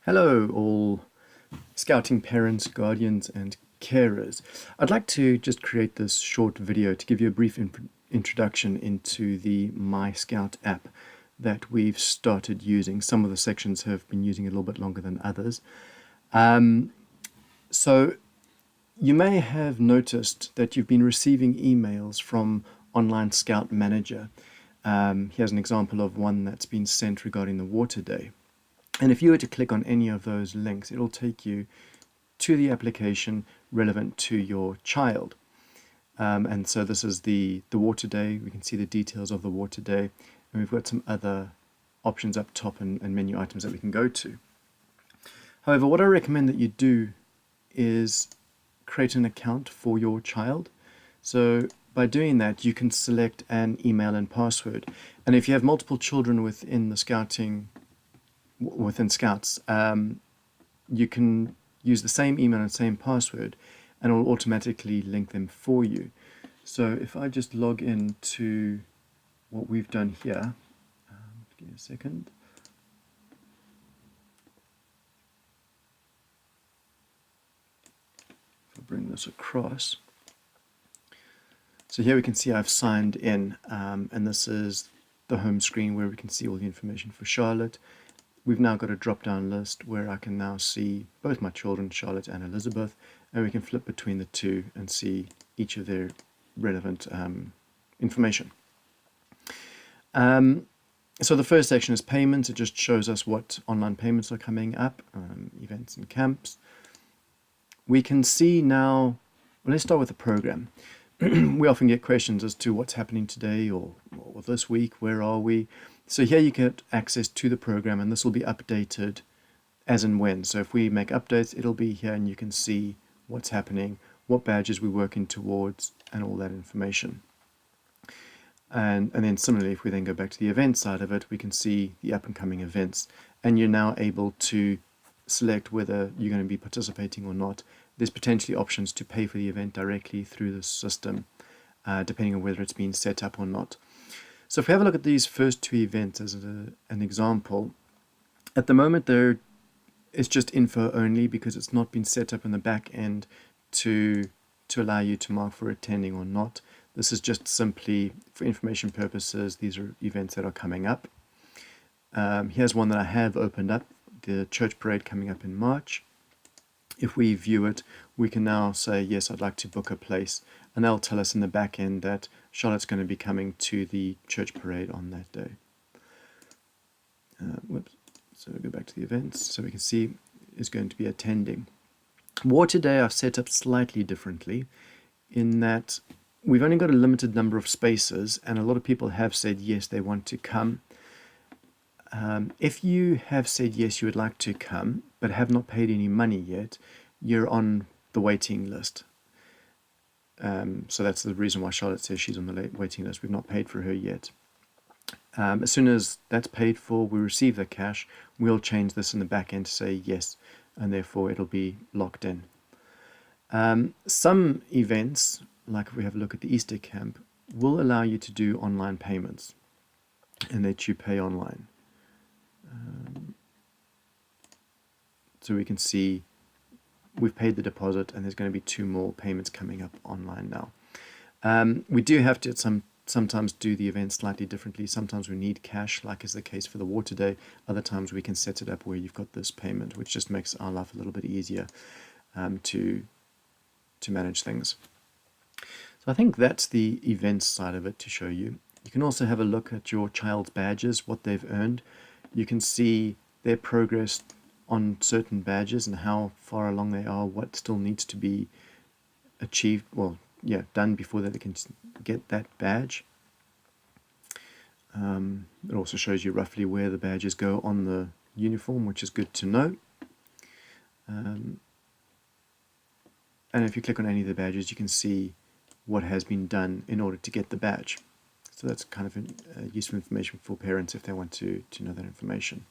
Hello, all scouting parents, guardians, and carers. I'd like to just create this short video to give you a brief introduction into the MyScout app that we've started using. Some of the sections have been using it a little bit longer than others. So you may have noticed that you've been receiving emails from Online Scout Manager. Here's an example of one that's been sent regarding the Water Day. And if you were to click on any of those links, it'll take you to the application relevant to your child. And so this is the Water Day. We can see the details of the Water Day. And we've got some other options up top and menu items that we can go to. However, what I recommend that you do is create an account for your child. So by doing that, you can select an email and password. And if you have multiple children within Scouts, you can use the same email and same password, and it will automatically link them for you. So if I just log in to what we've done here, give me a second. If I bring this across. So here we can see I've signed in, and this is the home screen where we can see all the information for Charlotte. We've now got a drop-down list where I can now see both my children, Charlotte and Elizabeth, and we can flip between the two and see each of their relevant information. So the first section is payments. It just shows us what online payments are coming up, events and camps. We can see now, well, let's start with the program. We often get questions as to what's happening today or this week, where are we? So here you get access to the program, and this will be updated as and when. So if we make updates, it'll be here and you can see what's happening, what badges we're working towards, and all that information. And then similarly, if we then go back to the event side of it, we can see the up and coming events, and you're now able to select whether you're going to be participating or not. There's potentially options to pay for the event directly through the system, depending on whether it's been set up or not. So if we have a look at these first two events as an example, at the moment it's just info only because it's not been set up in the back end to allow you to mark for attending or not. This is just simply for information purposes. These are events that are coming up. Here's one that I have opened up, the church parade coming up in March. If we view it, we can now say, yes, I'd like to book a place, and they'll tell us in the back end that Charlotte's going to be coming to the church parade on that day. So we go back to the events, so we can see is going to be attending. Water Day I've set up slightly differently in that we've only got a limited number of spaces, and a lot of people have said yes, they want to come. If you have said yes, you would like to come, but have not paid any money yet, you're on the waiting list. So that's the reason why Charlotte says she's on the waiting list. We've not paid for her yet. As soon as that's paid for, we receive the cash, we'll change this in the back end to say yes, and therefore it'll be locked in. Some events, like if we have a look at the Easter camp, will allow you to do online payments and let you pay online. So we can see we've paid the deposit, and there's going to be 2 more payments coming up online now. We do have to sometimes do the event slightly differently. Sometimes we need cash, like is the case for the Water Day. Other times we can set it up where you've got this payment, which just makes our life a little bit easier to manage things. So I think that's the events side of it to show you. You can also have a look at your child's badges, what they've earned. You can see their progress on certain badges and how far along they are, what still needs to be achieved, done before that they can get that badge. It also shows you roughly where the badges go on the uniform, which is good to know. And if you click on any of the badges, you can see what has been done in order to get the badge. So that's kind of useful information for parents if they want to know that information.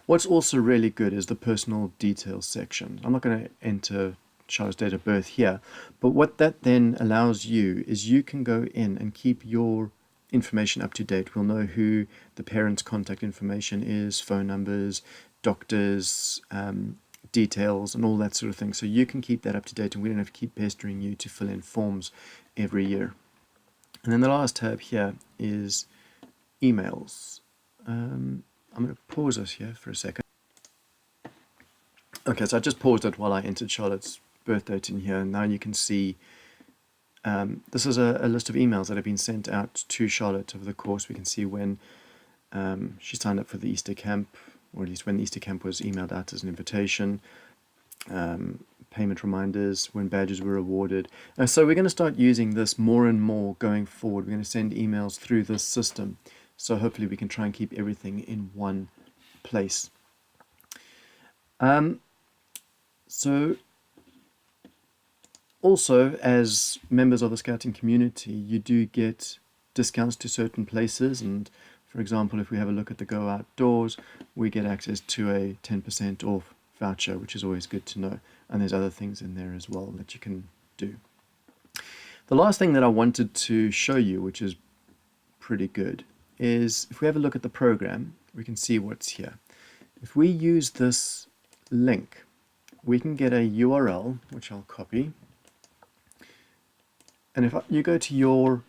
What's also really good is the personal details section. I'm not going to enter Charlotte's date of birth here, but what that then allows you is you can go in and keep your information up to date. We'll know who the parent's contact information is, phone numbers, doctors, details, and all that sort of thing. So you can keep that up to date, and we don't have to keep pestering you to fill in forms every year. And then the last tab here is emails. I'm going to pause us here for a second. Okay, so I just paused it while I entered Charlotte's birth date in here, and now you can see this is a list of emails that have been sent out to Charlotte over the course. We can see when she signed up for the Easter camp, or at least when the Easter camp was emailed out as an invitation, payment reminders, when badges were awarded. So we're going to start using this more and more going forward. We're going to send emails through this system. So hopefully we can try and keep everything in one place. So also, as members of the scouting community, you do get discounts to certain places, and for example, if we have a look at the Go Outdoors, we get access to a 10% off voucher, which is always good to know, and there's other things in there as well that you can do. The last thing that I wanted to show you, which is pretty good, is if we have a look at the program, we can see what's here. If we use this link, we can get a URL, which I'll copy. And if you go to your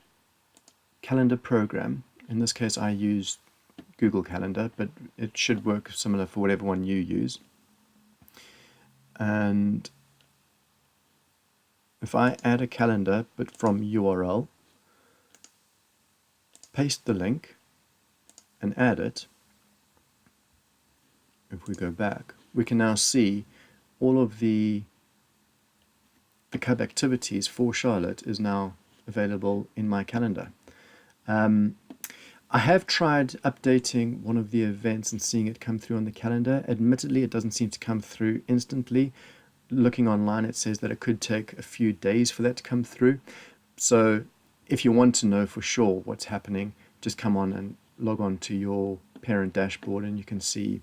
calendar program, in this case I use Google Calendar, but it should work similar for whatever one you use. And if I add a calendar, but from URL, paste the link and add it, if we go back, we can now see all of the cub activities for Charlotte is now available in my calendar. I have tried updating one of the events and seeing it come through on the calendar. Admittedly, it doesn't seem to come through instantly. Looking online, it says that it could take a few days for that to come through. So if you want to know for sure what's happening, just come on and log on to your parent dashboard and you can see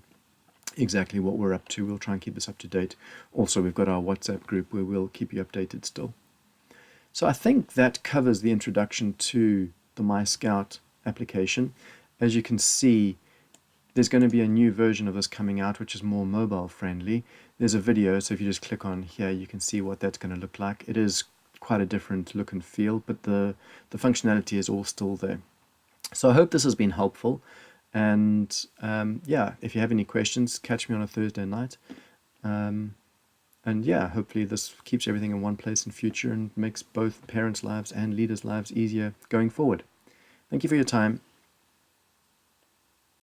exactly what we're up to. We'll try and keep this up to date. Also, we've got our WhatsApp group where we'll keep you updated still. So I think that covers the introduction to the MyScout application. As you can see, there's going to be a new version of this coming out, which is more mobile friendly. There's a video, so if you just click on here, you can see what that's going to look like. It is quite a different look and feel, but the functionality is all still there. So I hope this has been helpful. And yeah, if you have any questions, catch me on a Thursday night. And yeah, hopefully this keeps everything in one place in future and makes both parents' lives and leaders' lives easier going forward. Thank you for your time.